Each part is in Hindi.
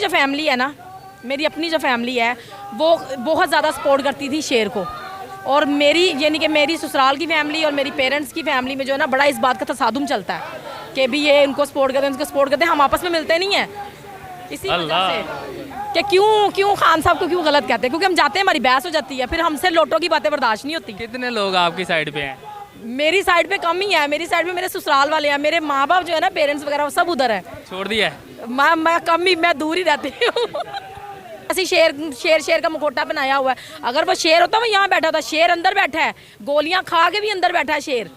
जो फैमिली है ना, मेरी अपनी जो फैमिली है वो बहुत ज़्यादा सपोर्ट करती थी शेर को। और मेरी यानी कि मेरी ससुराल की फैमिली और मेरी पेरेंट्स की फैमिली में जो है ना बड़ा इस बात का तसादुम चलता है कि भी ये इनको सपोर्ट करते हैं, इनको सपोर्ट करते हैं, हम आपस में मिलते नहीं हैं। इसी वजह से कि क्यों खान साहब को क्यों गलत कहते हैं, क्योंकि हम जाते हैं हमारी बहस हो जाती है, फिर हमसे लोटों की बातें बर्दाश्त नहीं होती। कितने लोग आपकी साइड पे हैं? मेरी साइड पे कम ही है, मेरी साइड पे मेरे ससुराल वाले हैं, मेरे माँ बाप जो है ना, पेरेंट्स वगैरह वो सब उधर है। छोड़ दिया है? मैं कम ही, मैं दूर ही रहती हूँ। ऐसी शेर का मुखौटा बनाया हुआ है। अगर वो शेर होता वो यहाँ बैठा था, शेर अंदर बैठा है, गोलियां खा के भी अंदर बैठा है शेर।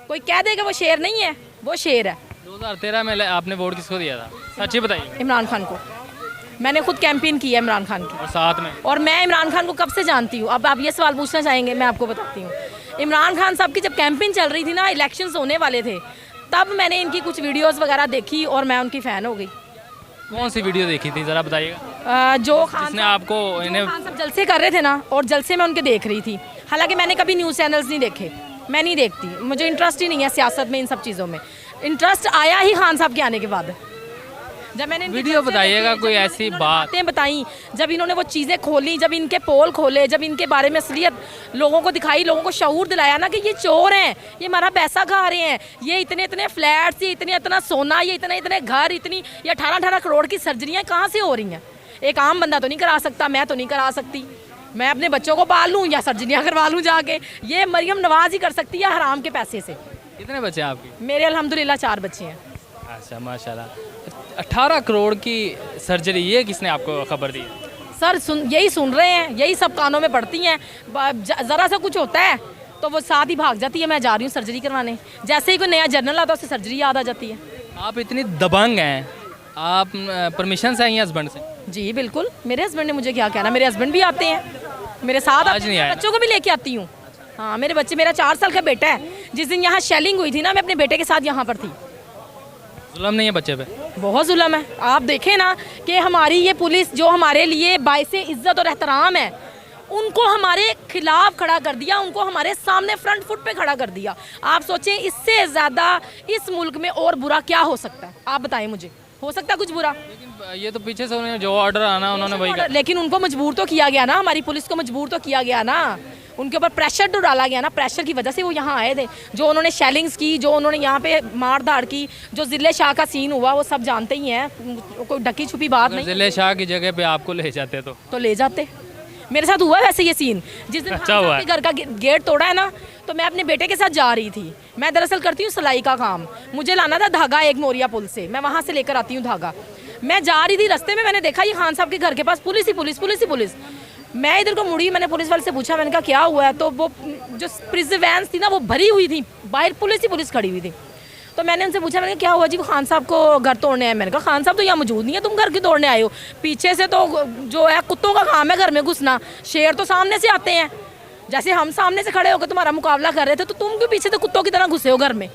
कोई कह देगा वो शेर नहीं है, वो शेर है। 2013 में आपने वोट किसको दिया था, सच्ची बताइए? इमरान खान को। मैंने खुद कैंपेन की है इमरान खान की। और साथ में? और मैं इमरान खान को कब से जानती हूँ, अब आप ये सवाल पूछना चाहेंगे, मैं आपको बताती हूँ। इमरान खान साहब की जब कैंपेन चल रही थी ना, इलेक्शंस होने वाले थे, तब मैंने इनकी कुछ वीडियोस वगैरह देखी और मैं उनकी फ़ैन हो गई। कौन सी वीडियो देखी थी ज़रा बताइएगा? जो खान जिसने आपको इन्हें खान साहब जलसे कर रहे थे ना, और जलसे में उनके देख रही थी। हालांकि मैंने कभी न्यूज़ चैनल्स नहीं देखे, मैं नहीं देखती, मुझे इंटरेस्ट ही नहीं है सियासत में, इन सब चीज़ों में। इंटरेस्ट आया ही खान साहब के आने के बाद, जब मैंने वीडियो बताइएगा कोई ऐसी बातें बताई, जब इन्होंने वो चीज़ें खोली, जब इनके पोल खोले, जब इनके बारे में असलियत लोगों को दिखाई, लोगों को शऊर दिलाया ना कि ये चोर हैं, ये हमारा पैसा खा रहे हैं, ये इतने फ्लैट्स, ये इतना सोना, ये इतने घर, इतनी ये 18 करोड़ की सर्जरियाँ कहाँ से हो रही हैं? एक आम बंदा तो नहीं करा सकता, मैं तो नहीं करा सकती। मैं अपने बच्चों को पाल लूँ या सर्जरियाँ करवा लूँ जाके, ये मरियम नवाज ही कर सकती है हराम के पैसे से। कितने बच्चे हैं आपके? मेरे अल्हम्दुलिल्लाह 4 बच्चे हैं। अच्छा माशाल्लाह। 18 करोड़ की सर्जरी, ये किसने आपको खबर दी? सर यही सुन रहे हैं, यही सब कानों में पड़ती हैं। ज़रा सा कुछ होता है तो वो साथ ही भाग जाती है, मैं जा रही हूँ सर्जरी करवाने। जैसे ही कोई नया जर्नल आता है उससे सर्जरी याद आ जाती है। आप इतनी दबंग हैं, आप परमिशन से आई हैं हस्बैंड से? जी बिल्कुल, मेरे हस्बैंड ने मुझे क्या कहना, मेरे हस्बैंड भी आते हैं मेरे साथ, आज नहीं आए? बच्चों को भी लेके आती हूँ। हाँ मेरे बच्चे, मेरा 4 साल का बेटा है। जिस दिन यहाँ शेलिंग हुई थी ना, मैं अपने बेटे के साथ यहाँ पर थी। जुल्म नहीं है बच्चे पे? बहुत जुल्म है। आप देखें ना कि हमारी ये पुलिस जो हमारे लिए बाइसे इज्जत और एहतराम है, उनको हमारे खिलाफ खड़ा कर दिया, उनको हमारे सामने फ्रंट फुट पे खड़ा कर दिया। आप सोचें इससे ज़्यादा इस मुल्क में और बुरा क्या हो सकता है? आप बताएं मुझे, हो सकता है कुछ बुरा? लेकिन ये तो पीछे से उन्होंने जो ऑर्डर आना उन्होंने वही कहा। लेकिन उनको मजबूर तो किया गया ना, हमारी पुलिस को मजबूर तो किया गया ना, उनके ऊपर प्रेशर तो डाला गया ना। प्रेशर की वजह से वो यहाँ आए थे। जो उन्होंने शेलिंग्स की, जो उन्होंने यहाँ पे मार धाड़ की, जो ज़िले शाह का सीन हुआ, वो सब जानते ही हैं, कोई ढकी छुपी बात नहीं। ज़िले शाह की जगह पे आपको ले जाते तो ले जाते। मेरे साथ हुआ वैसे ये सीन, जिस दिन अच्छा हुआ है। घर का गेट तोड़ा है ना, तो मैं अपने बेटे के साथ जा रही थी। मैं दरअसल करती हूँ सिलाई का काम, मुझे लाना था धागा एक मोरिया पुल से, मैं वहाँ से लेकर आती हूँ धागा। मैं जा रही थी, रास्ते में मैंने देखा ये खान साहब के घर के पास पुलिस ही पुलिस। मैं इधर को मुड़ी, मैंने पुलिस वाले से पूछा, मैंने कहा क्या हुआ है? तो वो जो प्रिजर्व वैन्स थी ना वो भरी हुई थी, बाहर पुलिस ही पुलिस खड़ी हुई थी। तो मैंने उनसे पूछा, मैंने कहा क्या हुआ जी? वो खान साहब को घर तोड़ने आए। मैंने कहा खान साहब तो यहाँ मौजूद नहीं है, तुम घर क्यों तोड़ने आए हो? पीछे से तो जो है कुत्तों का काम है घर में घुसना, शेर तो सामने से आते हैं। जैसे हम सामने से खड़े होकर तुम्हारा मुकाबला कर रहे थे, तो तुम क्यों पीछे से कुत्तों की तरह घुसे हो घर में?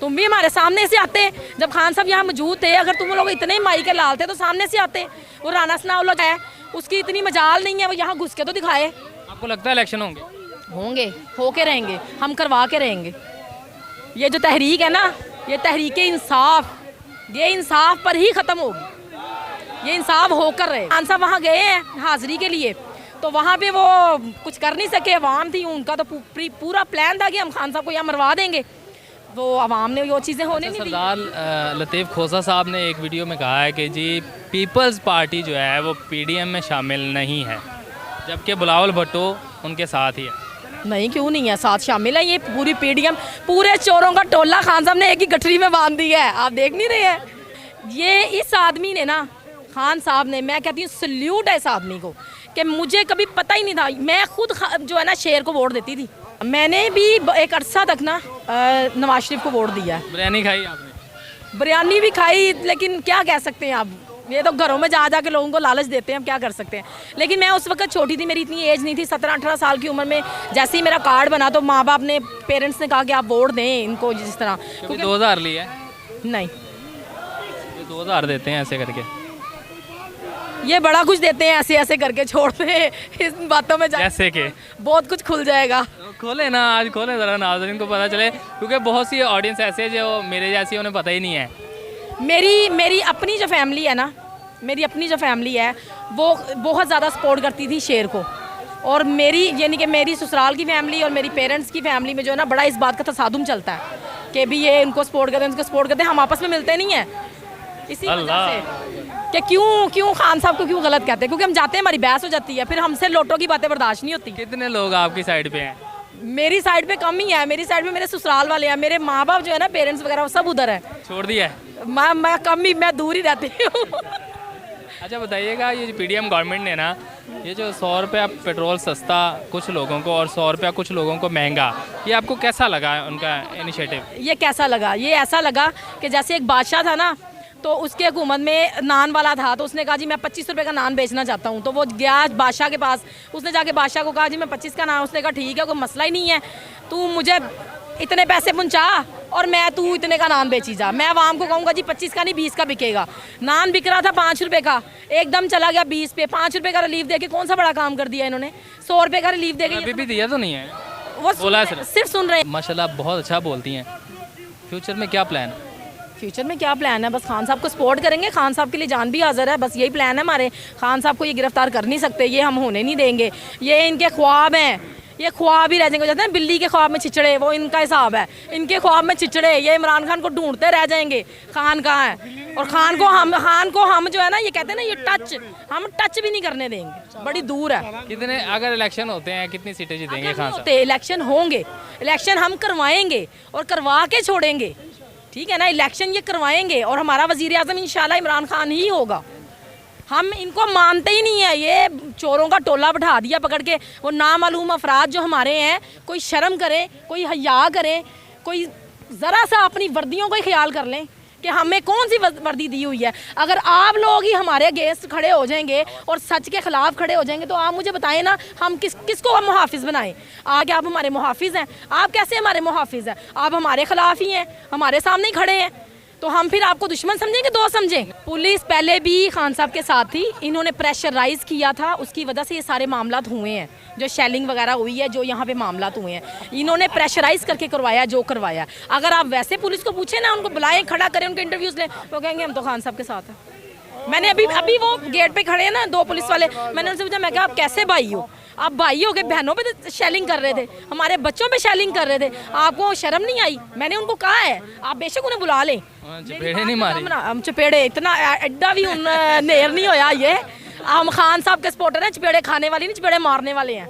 तुम भी हमारे सामने से आते। जब खान साहब यहाँ मौजूद थे, अगर तुम लोग इतने ही माई के लाल थे तो सामने से आते। वो राना सनाउल्लाह है, उसकी इतनी मजाल नहीं है, वो यहाँ घुस के तो दिखाए। आपको लगता है इलेक्शन होंगे, होके रहेंगे, हम करवा के रहेंगे। ये जो तहरीक है ना, ये तहरीक इंसाफ, ये इंसाफ पर ही ख़त्म होगी, ये इंसाफ होकर रहे। खान साहब वहाँ गए हैं हाज़िरी के लिए, तो वहाँ पे वो कुछ कर नहीं सके, अवाम थी, उनका तो पूरा प्लान था कि हम खान साहब को यहाँ मरवा देंगे। वो अवाम ने वो चीज़ें होने नहीं दी। सरदार लतीफ़ खोसा साहब ने एक वीडियो में कहा है कि जी पीपल्स पार्टी जो है वो पीडीएम में शामिल नहीं है, जबकि बिलावल भुट्टो उनके साथ ही है। नहीं, क्यों नहीं है, साथ शामिल है। ये पूरी पीडीएम, पूरे चोरों का टोला खान साहब ने एक ही गठरी में बांध दिया है, आप देख नहीं रहे हैं? ये इस आदमी ने ना, खान साहब ने, मैं कहती हूँ सल्यूट है इस आदमी को, कि मुझे कभी पता ही नहीं था। मैं खुद जो है ना शेर को वोट देती थी। मैंने भी एक अरसा तक ना नवाज शरीफ को वोट दिया। बिरयानी खाई आपने? बिरयानी भी खाई, लेकिन क्या कह सकते हैं आप, ये तो घरों में जा के लोगों को लालच देते हैं, हम क्या कर सकते हैं। लेकिन मैं उस वक्त छोटी थी, मेरी इतनी एज नहीं थी, 17-18 साल की उम्र में जैसे ही मेरा कार्ड बना तो माँ बाप ने, पेरेंट्स ने कहा कि आप वोट दें इनको, जिस तरह। क्योंकि 2000 लिया है? नहीं, 2000 देते हैं ऐसे करके, ये बड़ा कुछ देते हैं ऐसे ऐसे करके, छोड़ते हैं इस बातों में, जैसे कि बहुत कुछ खुल जाएगा। खोले ना, आज खोले ज़रा, नाज़रीन को पता चले, क्योंकि बहुत सी ऑडियंस ऐसे जो मेरे जैसी उन्हें पता ही नहीं है। मेरी अपनी जो फैमिली है ना, मेरी अपनी जो फैमिली है वो बहुत ज़्यादा सपोर्ट करती थी शेर को, और मेरी यानी कि मेरी ससुराल की फैमिली और मेरी पेरेंट्स की फैमिली में जो है ना बड़ा इस बात का तसादुम चलता है कि भी ये इनको सपोर्ट करते हैं, उनको सपोर्ट करते हैं, हम आपस में मिलते नहीं हैं इसी वजह से कि क्यों खान साहब को क्यों गलत कहते हैं, क्योंकि हम जाते हैं हमारी बहस हो जाती है, फिर हमसे लोटों की बातें बर्दाश्त नहीं होती। कितने लोग आपकी साइड पे हैं? मेरी साइड पे कम ही है, मेरी साइड पे मेरे ससुराल वाले हैं, मेरे माँ बाप जो है ना पेरेंट्स वगैरह वो सब उधर है। छोड़ दिया है? मैं कम ही, मैं दूर ही रहती हूँ। अच्छा बताइएगा, ये जो पीडीएम गवर्नमेंट ने ना ये जो 100 रुपया पेट्रोल सस्ता कुछ लोगों को और 100 रुपया कुछ लोगों को महंगा, ये आपको कैसा लगा उनका इनिशिएटिव? ये कैसा लगा? ये ऐसा लगा कि जैसे एक बादशाह था ना, तो उसके हुकूमत में नान वाला था, तो उसने कहा जी मैं 25 रुपये का नान बेचना चाहता हूँ, तो वो गया बादशाह के पास, उसने जाके बादशाह को कहा जी मैं 25 का नान, उसने कहा ठीक है कोई मसला ही नहीं है, तू मुझे इतने पैसे पहुँचा और मैं तू इतने का नान बेची जा, मैं आवाम को कहूँगा जी 25 का नहीं 20 का बिकेगा। नान बिक रहा था 5 रुपये का, एकदम चला गया 20 पे। 5 रुपये का रिलीफ देके कौन सा बड़ा काम कर दिया इन्होंने? 100 रुपये का रिलीफ देके अभी भी दिया तो नहीं है, वो बोला सिर्फ सुन रहे हैं। माशाल्लाह बहुत अच्छा बोलती हैं। फ्यूचर में क्या प्लान? फ्यूचर में क्या प्लान है? बस खान साहब को सपोर्ट करेंगे, खान साहब के लिए जान भी हाजिर है, बस यही प्लान है हमारे। खान साहब को ये गिरफ्तार कर नहीं सकते, ये हम होने नहीं देंगे, ये इनके ख्वाब हैं, ये ख्वाब ही रह जाएंगे। कहते हैं बिल्ली के ख्वाब में चिचड़े, वो इनका हिसाब है, इनके ख्वाब में चिचड़े, ये इमरान खान को ढूंढते रह जाएंगे खान कहाँ है। और खान को हम जो है ना, ये कहते हैं ना, ये हम टच भी नहीं करने देंगे, बड़ी दूर है। कितने अगर इलेक्शन होते हैं कितनी सीटें जीतेंगे खान साहब? इलेक्शन होंगे, इलेक्शन हम करवाएंगे और करवा के छोड़ेंगे, ठीक है ना। इलेक्शन ये करवाएंगे और हमारा वजीर आज़म इंशाल्लाह इमरान खान ही होगा। हम इनको मानते ही नहीं है, ये चोरों का टोला बैठा दिया पकड़ के। वो नामालूम अफराद जो हमारे हैं, कोई शर्म करे, कोई हया करे, कोई ज़रा सा अपनी वर्दियों का ही ख्याल कर लें कि हमें कौन सी वर्दी दी हुई है। अगर आप लोग ही हमारे अगेंस्ट खड़े हो जाएंगे और सच के खिलाफ खड़े हो जाएंगे, तो आप मुझे बताएं ना, हम किसको हम मुहाफिज बनाएं? आगे आप हमारे मुहाफिज हैं, आप कैसे हमारे मुहाफिज हैं? आप हमारे खिलाफ ही हैं, हमारे सामने ही खड़े हैं, तो हम फिर आपको दुश्मन समझेंगे, दोस्त समझें? पुलिस पहले भी खान साहब के साथ थी, इन्होंने प्रेशराइज किया था, उसकी वजह से ये सारे मामला हुए हैं, जो शेलिंग वगैरह हुई है, जो यहाँ पे मामला हुए हैं, इन्होंने प्रेशराइज करके करवाया जो करवाया। अगर आप वैसे पुलिस को पूछे ना, उनको बुलाएं, खड़ा करें, उनके इंटरव्यूज लें, वो कहेंगे हम तो खान साहब के साथ हैं। मैंने अभी वो गेट पे खड़े हैं ना 2 पुलिस वाले, मैंने उनसे पूछा, मैं क्या आप कैसे भाई हो? आप भाई हो के बहनों पे तो शेलिंग कर रहे थे, हमारे बच्चों पे शेलिंग कर रहे थे, आपको शर्म नहीं आई? मैंने उनको कहा है आप बेशक उन्हें बुला लें। चपेड़े नहीं मारे हम चपेड़े इतना एड्डा भी नेर नहीं होया ये। हम खान साहब के सपोर्टर हैं, चपेड़े खाने वाले नहीं, चपेड़े मारने वाले हैं।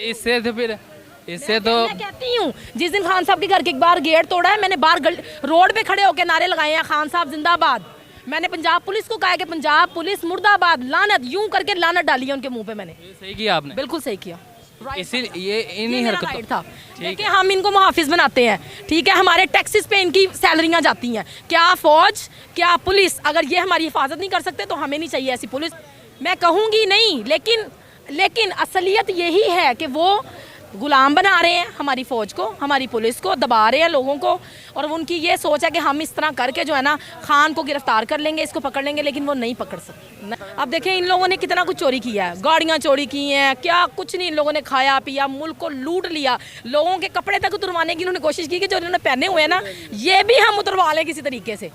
इससे तो मैं कहती हूँ, जिस दिन खान साहब के घर के एक बार गेट तोड़ा है, मैंने बाहर रोड पे खड़े होकर नारे लगाए हैं, खान साहब जिंदाबाद। मैंने पंजाब पुलिस को कहा है कि पंजाब पुलिस मुर्दाबाद, लानत, यूं करके लानत डाली है उनके मुंह पे। मैंने सही किया आपने, बिल्कुल सही किया। इसी ये इन्हीं हरकतों था। देखिए हम इनको मुहाफिज बनाते हैं, ठीक है, हमारे टैक्सेस पे इनकी सैलरियाँ जाती हैं। क्या फौज, क्या पुलिस, अगर ये हमारी हिफाजत नहीं कर सकते तो हमें नहीं चाहिए ऐसी पुलिस। मैं कहूँगी नहीं, लेकिन असलियत यही है कि वो गुलाम बना रहे हैं हमारी फ़ौज को, हमारी पुलिस को, दबा रहे हैं लोगों को, और उनकी ये सोच है कि हम इस तरह करके जो है ना खान को गिरफ्तार कर लेंगे, इसको पकड़ लेंगे, लेकिन वो नहीं पकड़ सकते। अब देखें इन लोगों ने कितना कुछ चोरी किया है, गाड़ियाँ चोरी की हैं, क्या कुछ नहीं, इन लोगों ने खाया पिया, मुल्क को लूट लिया, लोगों के कपड़े तक उतरवाने की इन्होंने कोशिश की कि जो इन्होंने पहने हुए हैं ना, ये भी हम उतरवा लें किसी तरीके से।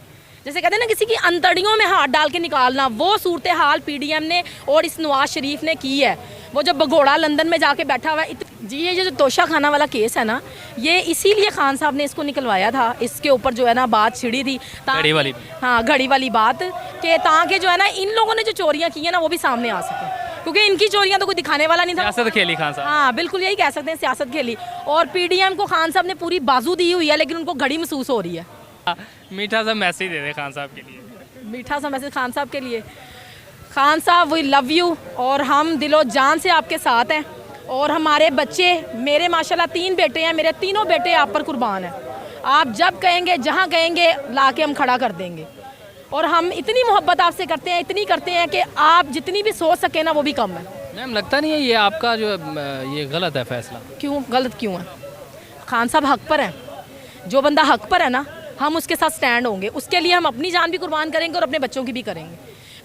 जैसे कहते हैं ना किसी की अंतड़ियों में हाथ डाल के निकालना, वो सूरत हाल पीडीएम ने और इस नवाज शरीफ ने की है। वो जो भगोड़ा लंदन में जाके बैठा हुआ है जी, ये जो तोशा खाना वाला केस है ना, ये इसीलिए खान साहब ने इसको निकलवाया था। इसके ऊपर जो है ना बात छिड़ी थी, घड़ी वाली, हाँ घड़ी वाली बात, कि ताकि जो है ना इन लोगों ने जो चोरियाँ की हैं ना वो भी सामने आ सके, क्योंकि इनकी चोरियाँ तो कोई दिखाने वाला नहीं था। सियासत खेली खान साहब। हाँ बिल्कुल यही कह सकते हैं, सियासत खेली। और पीडीएम को खान साहब ने पूरी बाजू दी हुई है, लेकिन उनको घड़ी महसूस हो रही है। मीठा सा मैसेज दे दे खान साहब के लिए, मीठा सा मैसेज खान साहब के लिए। खान साहब वी लव यू, और हम दिलो जान से आपके साथ हैं, और हमारे बच्चे, मेरे माशाल्लाह 3 बेटे हैं, मेरे तीनों बेटे आप पर कुर्बान हैं। आप जब कहेंगे, जहाँ कहेंगे, ला के हम खड़ा कर देंगे। और हम इतनी मोहब्बत आपसे करते हैं, इतनी करते हैं कि आप जितनी भी सोच सकें ना वो भी कम है। मैम लगता नहीं है ये आपका जो ये गलत है फैसला? क्यों गलत क्यों है? खान साहब हक पर हैं। जो बंदा हक पर है ना, हम उसके साथ स्टैंड होंगे, उसके लिए हम अपनी जान भी कुर्बान करेंगे और अपने बच्चों की भी करेंगे,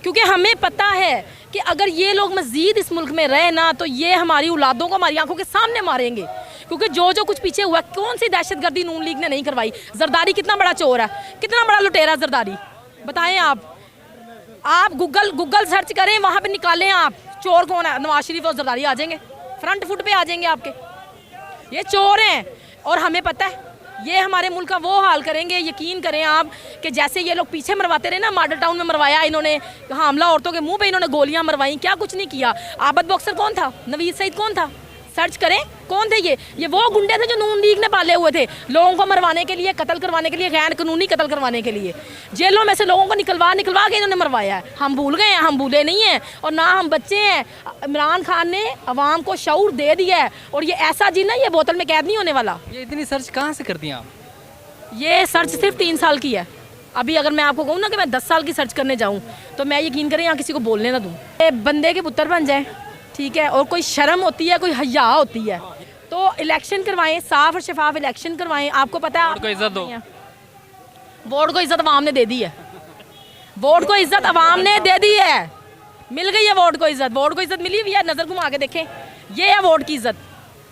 क्योंकि हमें पता है कि अगर ये लोग मज़ीद इस मुल्क में रहे ना, तो ये हमारी औलादों को हमारी आंखों के सामने मारेंगे। क्योंकि जो कुछ पीछे हुआ, कौन सी दहशतगर्दी नून लीग ने नहीं करवाई। जरदारी कितना बड़ा चोर है, कितना बड़ा लुटेरा जरदारी, बताएं आप। आप गूगल सर्च करें, वहाँ पे निकालें आप चोर कौन है, नवाज शरीफ और जरदारी आ जाएंगे, फ्रंट फुट पे आ जाएंगे आपके। ये चोर हैं और हमें पता है ये हमारे मुल्क का वो हाल करेंगे। यकीन करें आप कि जैसे ये लोग पीछे मरवाते रहे ना, मॉडल टाउन में मरवाया इन्होंने, हामला औरतों के मुंह पे इन्होंने गोलियां मरवाई, क्या कुछ नहीं किया। आबद बॉक्सर कौन था, नवीद सईद कौन था, सर्च करें कौन थे ये वो गुंडे थे जो नून लीग ने पाले हुए थे, लोगों को मरवाने के लिए, कत्ल करवाने के लिए, गैर कानूनी कत्ल करवाने के लिए। जेलों में से लोगों को निकलवा के इन्होंने मरवाया है। हम भूल गए हैं, हम भूले नहीं हैं और ना हम बच्चे हैं। इमरान खान ने अवाम को शऊर दे दिया है और ये ऐसा जीना, ये बोतल में कैद नहीं होने वाला। ये इतनी सर्च कहाँ से करती हैं आप? ये सर्च सिर्फ 3 साल की है। अभी अगर मैं आपको कहूँ ना कि मैं 10 साल की सर्च करने जाऊँ तो मैं यकीन करें यहाँ किसी को बोलने ना दूँ। ये बंदे के पुत्र बन जाए, ठीक है, और कोई शर्म होती है, कोई हया होती है तो इलेक्शन करवाएं, साफ और शफाफ इलेक्शन करवाएं। आपको पता है वोट को इज्जत दो। वोट को इज्जत अवाम ने दे दी है, वोट को इज्जत अवाम ने दे दी है, मिल गई है वोट को इज्जत। वोट को इज्जत मिली हुई है, नज़र घुमा के देखें, ये है वोट की इज्जत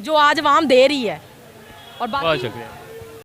जो आज अवाम दे रही है। और बहुत शुक्रिया।